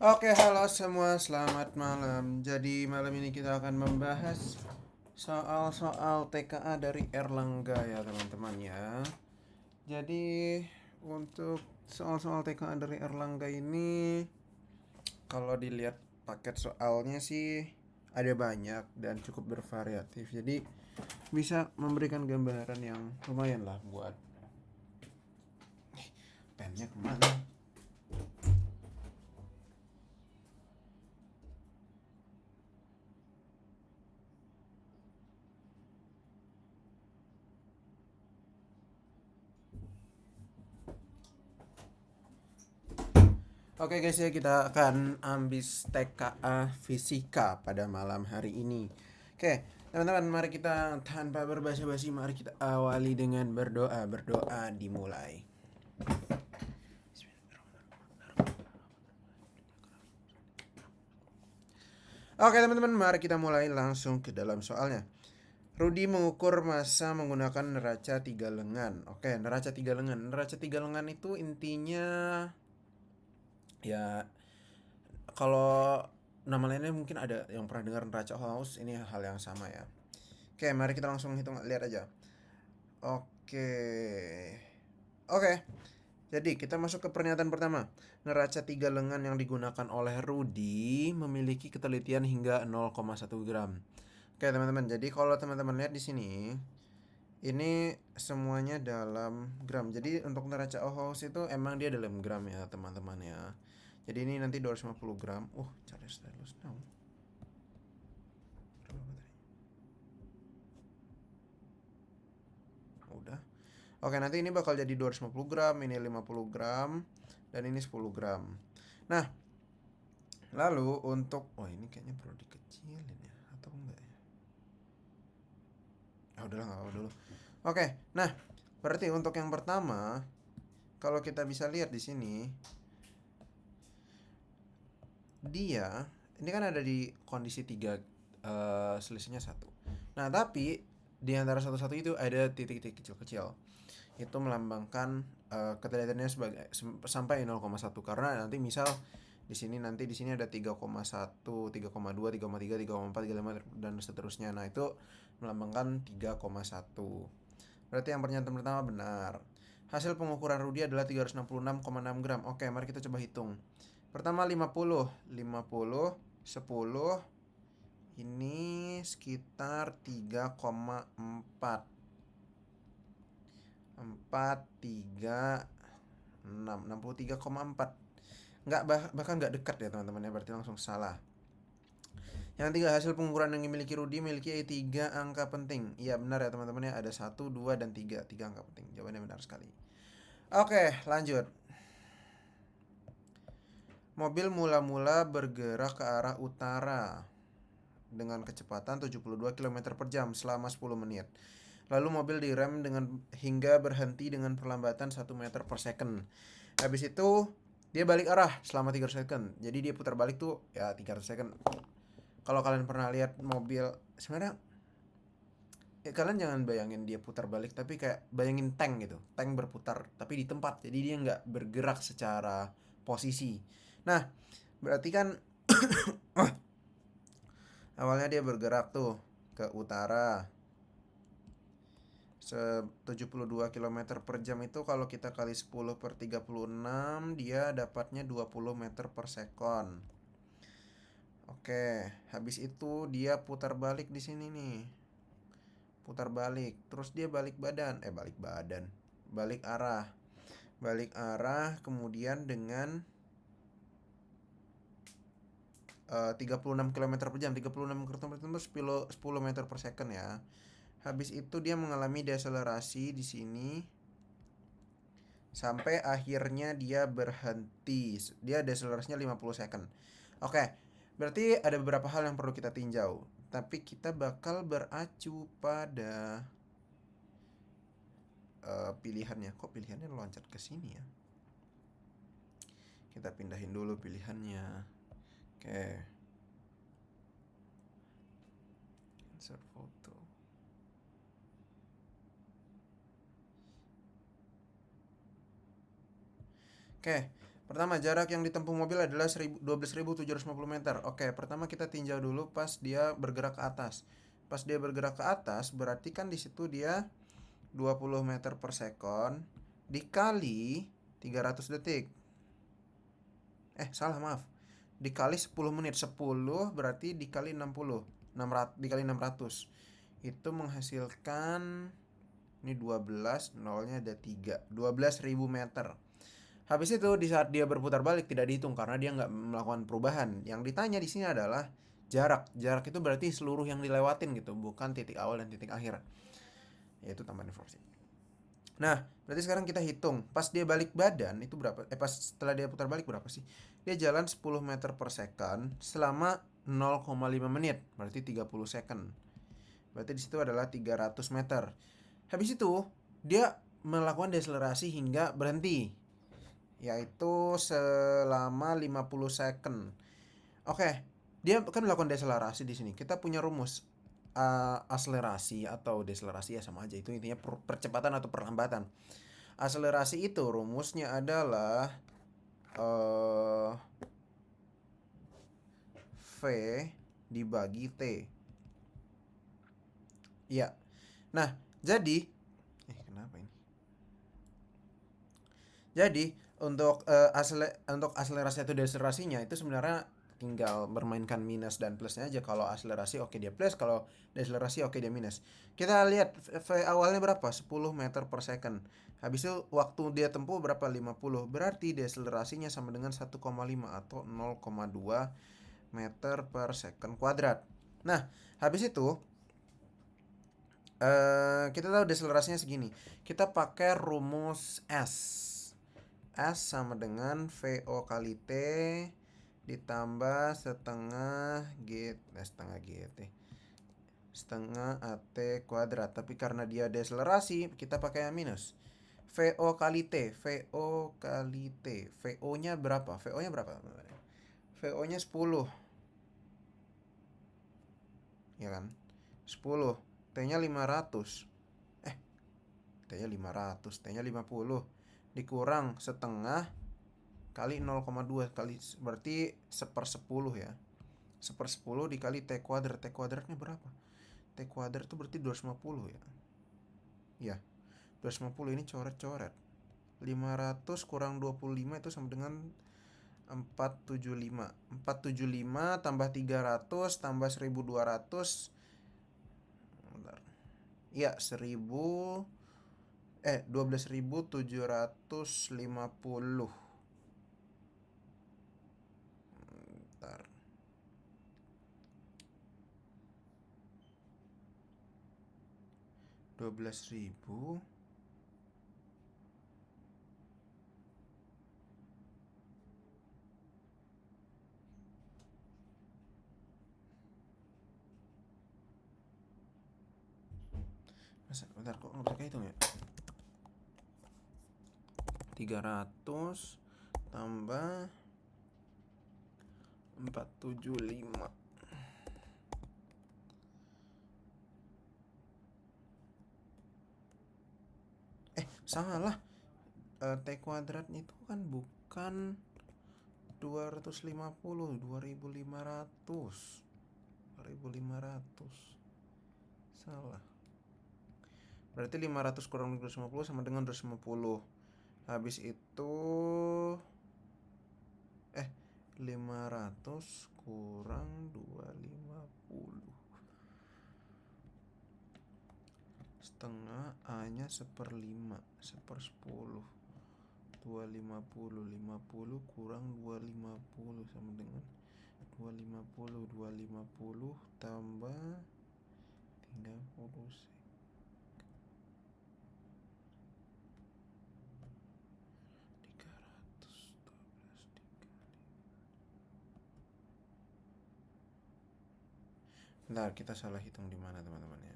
Oke, halo semua, selamat malam. Jadi malam ini kita akan membahas soal-soal TKA dari Erlangga ya teman-teman ya. Jadi untuk soal-soal TKA dari Erlangga ini, kalau dilihat paket soalnya sih ada banyak dan cukup bervariatif. Jadi bisa memberikan gambaran yang lumayan lah buat pennya kemana. Oke guys ya, kita akan ambis TKA Fisika pada malam hari ini. Oke, teman-teman, mari kita tanpa berbasa-basi, mari kita awali dengan berdoa. Berdoa dimulai. Oke teman-teman, mari kita mulai langsung ke dalam soalnya. Rudy mengukur massa menggunakan neraca 3 lengan. Oke, neraca 3 lengan. Neraca 3 lengan itu intinya ya, kalau nama lainnya mungkin ada yang pernah dengar neraca Gauss, ini hal yang sama ya. Oke, mari kita langsung hitung, lihat aja. Oke. Oke. Jadi kita masuk ke pernyataan pertama. Neraca 3 lengan yang digunakan oleh Rudy memiliki ketelitian hingga 0,1 gram. Oke, teman-teman. Jadi kalau teman-teman lihat di sini, ini semuanya dalam gram. Jadi untuk neraca Gauss itu emang dia dalam gram ya, teman-teman ya. Jadi ini nanti 250 gram. Cari stylus now. Udah. Oke, nanti ini bakal jadi 250 gram, ini 50 gram, dan ini 10 gram. Nah, lalu untuk, ini kayaknya perlu dikecilin ya, atau enggak ya? Udahlah, nggak apa dulu. Oke, nah, berarti untuk yang pertama, kalau kita bisa lihat di sini, dia, ini kan ada di kondisi 3, selisihnya 1. Nah, tapi di antara satu-satu itu ada titik-titik kecil-kecil. Itu melambangkan ketelitiannya sebagai sampai 0,1, karena nanti misal di sini ada 3,1, 3,2, 3,3, 3,4, 3,5 dan seterusnya. Nah, itu melambangkan 3,1. Berarti yang pernyataan pertama benar. Hasil pengukuran Rudy adalah 366,6 gram. Oke, mari kita coba hitung. Pertama 50, 10. Ini sekitar 3,4. 63,4. Nggak, bahkan nggak dekat ya teman-teman ya, berarti langsung salah. Yang tiga, hasil pengukuran yang dimiliki Rudy memiliki 3 angka penting. Iya benar ya teman-teman ya, ada 1, 2, dan 3 angka penting. Jawabannya benar sekali. Oke, lanjut. Mobil mula-mula bergerak ke arah utara dengan kecepatan 72 km per jam selama 10 menit. Lalu mobil direm hingga berhenti dengan perlambatan 1 meter per second. Habis itu dia balik arah selama 300 second. Jadi dia putar balik tuh ya 300 second. Kalau kalian pernah lihat mobil, sebenarnya kalian jangan bayangin dia putar balik, tapi kayak bayangin tank gitu. Tank berputar tapi di tempat. Jadi dia nggak bergerak secara posisi. Nah, berarti kan awalnya dia bergerak tuh ke utara 72 km per jam, itu kalau kita kali 10 per 36, dia dapatnya 20 meter per second. Oke, habis itu dia putar balik di sini nih. Putar balik, terus dia balik badan. Balik arah. Balik arah kemudian dengan 36 km per jam. 36 km per jam itu 10 meter per second ya. Habis itu dia mengalami deselerasi di sini sampai akhirnya dia berhenti. Dia deselerasinya 50 second. Oke, berarti ada beberapa hal yang perlu kita tinjau. Tapi kita bakal beracu pada pilihannya. Kok pilihannya loncat ke sini ya? Kita pindahin dulu pilihannya. Oke. Insert foto. Oke, Pertama, jarak yang ditempuh mobil adalah 12.750 meter. Oke, pertama kita tinjau dulu pas dia bergerak ke atas. Pas dia bergerak ke atas, berarti kan di situ dia 20 meter per second dikali 300 detik. Salah, maaf. Dikali 10 menit. 10 berarti dikali 60. 600, dikali 600. Itu menghasilkan, ini 12, nolnya ada 3. 12.000 meter. Habis itu di saat dia berputar balik tidak dihitung karena dia nggak melakukan perubahan. Yang ditanya di sini adalah jarak. Jarak itu berarti seluruh yang dilewatin gitu, bukan titik awal dan titik akhir. Yaitu tambahan informasi. Nah, berarti sekarang kita hitung. Pas dia balik badan itu berapa? Pas setelah dia putar balik berapa sih? Dia jalan 10 meter per second selama 0,5 menit. Berarti 30 second. Berarti di situ adalah 300 meter. Habis itu, dia melakukan deselerasi hingga berhenti, yaitu selama 50 second. Oke, dia kan melakukan deselerasi di sini. Kita punya rumus akselerasi atau deselerasi ya sama aja. Itu intinya percepatan atau perlambatan. Akselerasi itu rumusnya adalah V dibagi T. Ya. Nah, jadi kenapa ini? Jadi untuk akselerasi atau deselerasinya itu sebenarnya tinggal bermainkan minus dan plusnya aja. Kalau akselerasi oke dia plus, kalau deselerasi oke dia minus. Kita lihat V awalnya berapa? 10 meter per second. Habis itu waktu dia tempuh berapa? 50. Berarti deselerasinya sama dengan 1,5 atau 0,2 meter per second kuadrat. Nah, habis itu kita tahu deselerasinya segini. Kita pakai rumus S. S sama dengan VO kali T ditambah setengah AT kuadrat. Tapi karena dia deselerasi, kita pakai yang minus. VO kali T. VO nya berapa? VO nya 10. Ya kan? 10. T nya 500. T nya 500. T nya 50. Dikurang setengah kali 0,2 kali, berarti 1/10 ya. 1/10 dikali T kuadrat. T kuadratnya berapa? T kuadrat itu berarti 250 ya. Ya, 250 ini coret-coret. 500 kurang 25 itu sama dengan 475. 475 tambah 300 tambah 1200. Bentar. Iya, 12.750. Bentar. Dua belas ribu bentar, kok nggak bisa kehitung ya? 300 tambah 475. Salah. T kuadrat itu kan bukan 250, 2500. 2500. Salah. Berarti 500 kurang 250 sama dengan 250. Habis itu 500 kurang 250. Setengah A nya 1/5. 1/10. 250. 50 kurang 250 sama dengan 250. 250 tambah 30 sek. 312 dikali. Bentar, kita salah hitung di mana teman-teman ya.